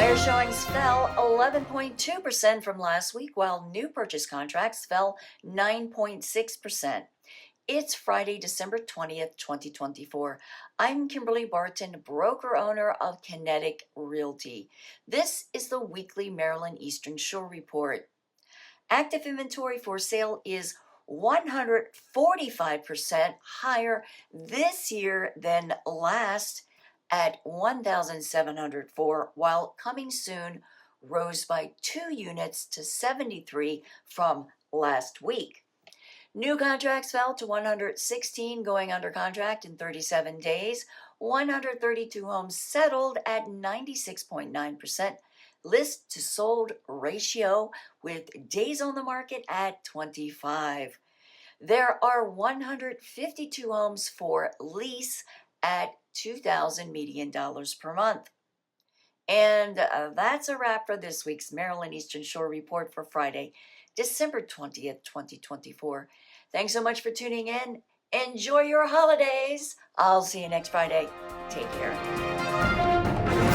Buyer showings fell 11.2% from last week, while new purchase contracts fell 9.6%. It's Friday, December 20th, 2024. I'm Kimberly Barton, broker-owner of Kinetic Realty. This is the weekly Maryland Eastern Shore Report. Active inventory for sale is 145% higher this year than last at 1,704, while coming soon rose by 2 units to 73 from last week. New contracts fell to 116 going under contract in 37 days. 132 homes settled at 96.9% list to sold ratio, with days on the market at 25. There are 152 homes for lease at $2,000 median per month. And that's a wrap for this week's Maryland Eastern Shore Report for Friday, December 20th, 2024. Thanks so much for tuning in. Enjoy your holidays. I'll see you next Friday. Take care.